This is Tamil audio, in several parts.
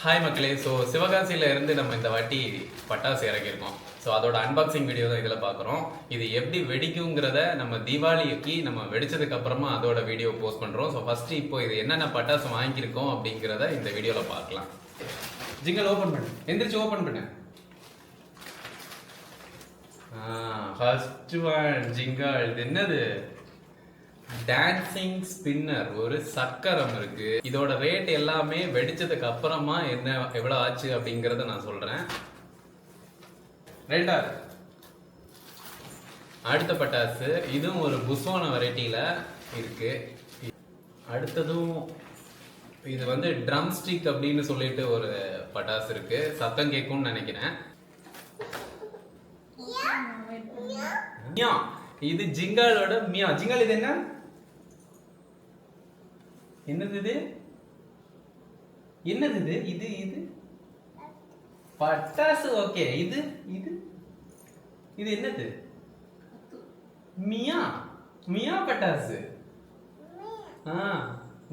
ஹாய் மக்களே. ஸோ சிவகாசியில் இருந்து நம்ம இந்த வாட்டி பட்டாசு இறக்கியிருக்கோம். ஸோ அதோட அன்பாக்சிங் வீடியோ தான் இதில் பார்க்குறோம். இது எப்படி வெடிக்குங்கிறத நம்ம தீபாவளிக்கு நம்ம வெடிச்சதுக்கு அப்புறமா அதோட வீடியோ போஸ்ட் பண்ணுறோம். ஸோ ஃபஸ்ட்டு இப்போ இது என்னென்ன பட்டாசு வாங்கியிருக்கோம் அப்படிங்கிறத இந்த வீடியோவில் பார்க்கலாம். ஜிங்கல் ஓப்பன் பண்ணு, எந்திரிச்சு ஓப்பன் பண்ணு. First one jingle. இது என்னது? டான்சிங் ஸ்பின்னர், ஒரு சக்கரம் இருக்கு. இதோட ரேட் எல்லாமே வெடிச்சதுக்கு அப்புறமா என்ன எவ்வளவு ஆச்சு அப்படிங்கறத நான் சொல்றேன். ரெண்டாவது அடுத்த பட்டாசு, இதுவும் ஒரு புஸ்வான வெரைட்டியில இருக்கு. அடுத்ததும் இது வந்து ட்ரம் ஸ்டிக் அப்படின்னு சொல்லிட்டு ஒரு பட்டாசு இருக்கு. சத்தம் கேட்கும்னு நினைக்கிறேன். இது ஜிங்காலோட மியா. ஜிங்கால் இது என்ன? என்னது இது? என்னது இது? இது இது பட்டாசு. ஓகே, இது இது இது என்னது? மியா. மியா பட்டாசு.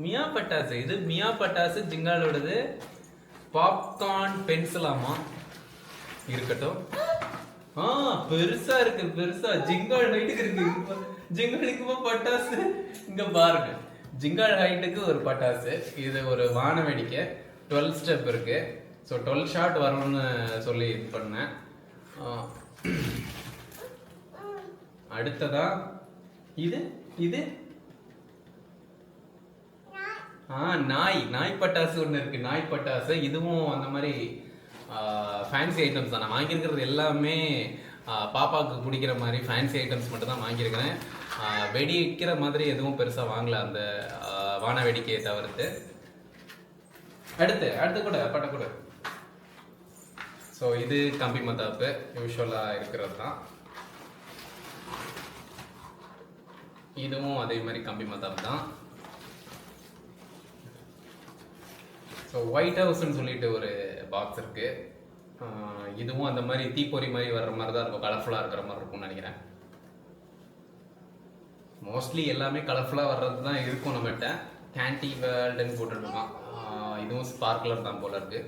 மியா பட்டாசு. இது மியா பட்டாசு ஜிங்காலோடது. பாப்கார்ன் பென்சிலாமா இருக்கட்டும். பெருசா இருக்கு, பெருசா. ஜிங்கால் ஹைட்டுக்கு இருக்கு. ஜிங்காலுக்கு பட்டாசு இங்க பாருங்க. ஜிங்கால் ஹைட்டுக்கு ஒரு பட்டாசு. இது ஒரு வான வேடிக்கை. 12 ஸ்டெப் இருக்கு. ஸோ 12 ஷாட் வரும்னு சொல்லி இது பண்ணேன். அடுத்ததா இது இது நாய். நாய் பட்டாசு ஒன்று இருக்கு. நாய் பட்டாசு. இதுவும் அந்த மாதிரி ஃபேன்சி ஐட்டம்ஸ் தான். நான் வாங்கியிருக்கிறது எல்லாமே பாப்பாவுக்கு பிடிக்கிற மாதிரி ஃபேன்சி ஐட்டம்ஸ் மட்டும் தான் வாங்கியிருக்கிறேன். வெடிக்கிற மாதிரி எதுவும் பெருசாக வாங்கல, அந்த வான வேடிக்கையை தவிர்த்து. அடுத்து கூட பட்ட கூட. ஸோ இது கம்பி மத்தாப்பு யூஸ்வலாக இருக்கிறது தான். இதுவும் அதே மாதிரி கம்பி மத்தாப்பு தான். ஸோ ஒயிட் ஹவுஸ்ன்னு சொல்லிட்டு ஒரு பாக்ஸ் இருக்கு. இதுவும் அந்த மாதிரி தீப்பொறி மாதிரி வர்ற மாதிரி தான் இருக்கும். கலர்ஃபுல்லாக இருக்கிற மாதிரி இருக்கும்னு நினைக்கிறேன். மோஸ்ட்லி எல்லாமே கலர்ஃபுல்லாக வர்றது தான் இருக்கும் நம்மகிட்ட. கேண்டி வேர்ல்டுன்னு போட்டுருக்கோம். இதுவும் ஸ்பார்க்லர் தான் போல இருக்கு.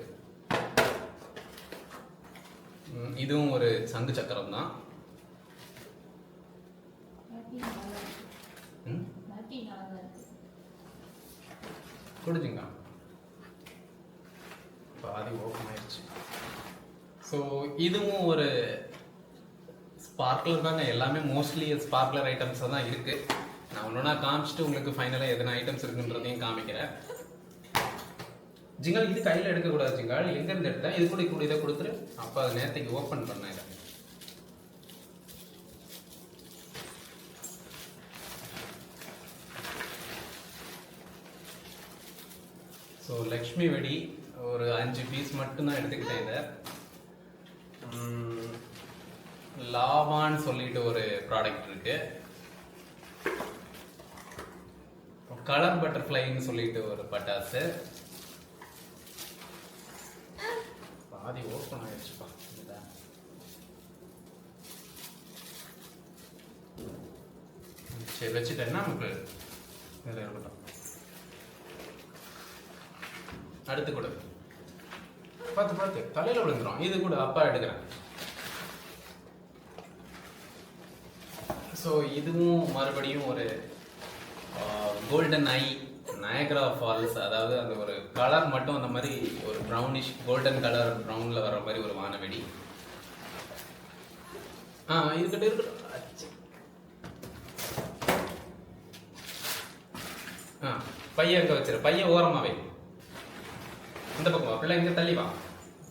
இதுவும் ஒரு சங்கு சக்கரம் தான். குடிச்சுங்க. பாதி ஓப்பன் ஆயிடுச்சு. ஸோ இதுவும் ஒரு ஸ்பார்க்லர் தாங்க. எல்லாமே மோஸ்ட்லி ஸ்பார்க்லர் ஐட்டம்ஸ் தான் இருக்கு. நான் ஒன்றா காமிச்சிட்டு உங்களுக்கு ஃபைனலாக எதனா ஐட்டம்ஸ் இருக்குன்றதையும் காமிக்கிறேன். ஜிங்கால் இது கையில் எடுக்கக்கூடாது. ஜிங்கால் எங்கேருந்து எடுத்தேன்? இது கூட இதை கொடுத்துரு. அப்போ அது நேரத்துக்கு ஓப்பன் பண்ணேன். இதை ஸோ லக்ஷ்மி வெடி ஒரு 5 பீஸ் மட்டும்தான் எடுத்துக்கிட்டேன். இதை லாவான்னு சொல்லிட்டு ஒரு ப்ராடக்ட் இருக்கு. கலர் பட்டர்ஃப்ளைன்னு சொல்லிட்டு ஒரு பட்டாசு. பாதி ஓப்பன் ஆயிடுச்சுப்பா. சரி, வச்சுட்டேன்னா நமக்கு இதில் இருக்கட்டும். அடுத்து கூட பார்த்து தலையில விழுந்துரும். இது கூட அப்பா எடுக்கிறேன். ஸோ இதுவும் மறுபடியும் ஒரு கோல்டன் ஐ நயகரா ஃபால்ஸ். அதாவது அந்த ஒரு கலர் மட்டும் அந்த மாதிரி ஒரு ப்ரௌனிஷ் கோல்டன் கலர் ப்ரௌனில் வர மாதிரி ஒரு வானவெடி. இருக்கட்டும். பையன் அங்கே வச்சிரு. பையன் ஓரமாவே இந்த பக்கம் வா. பிள்ளை இங்கே தள்ளி வா.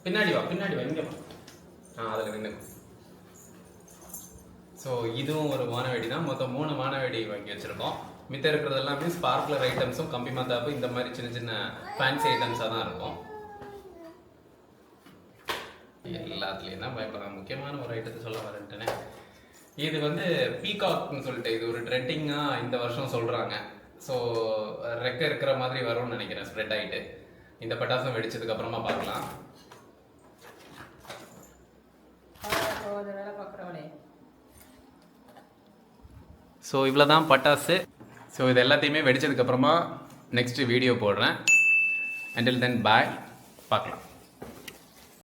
பின்னாடி வா இங்கே வா. அதில் நின்று. ஸோ இதுவும் ஒரு வானவெடி தான். மொத்தம் 3 வானவெடி வாங்கி வச்சுருக்கோம். மித்த இருக்கிறது எல்லாமே ஸ்பார்க்லர் ஐட்டம்ஸும் கம்பி மத்தாப்பு இந்த மாதிரி சின்ன சின்ன ஃபேன்சி ஐட்டம்ஸாக தான் இருக்கும். எல்லாத்துலேயும் தான் பயப்படாம முக்கியமான ஒரு ஐட்டத்தை சொல்ல வரேன்ட்டேனே. இது வந்து பீகாக்னு சொல்லிட்டு இது ஒரு ட்ரெண்டிங்காக இந்த வருஷம் சொல்கிறாங்க. ஸோ ரெக்க இருக்கிற மாதிரி வரும்னு நினைக்கிறேன், ஸ்ப்ரெட் ஆகிட்டு. இந்த பட்டாசம் வெடிச்சதுக்கு அப்புறமா பார்க்கலாம். ஸோ இவ்வளோ தான் பட்டாசு. ஸோ இது எல்லாத்தையுமே வெடிச்சதுக்கப்புறமா நெக்ஸ்ட் வீடியோ போடுறேன். Until then, bye. பார்க்கலாம்.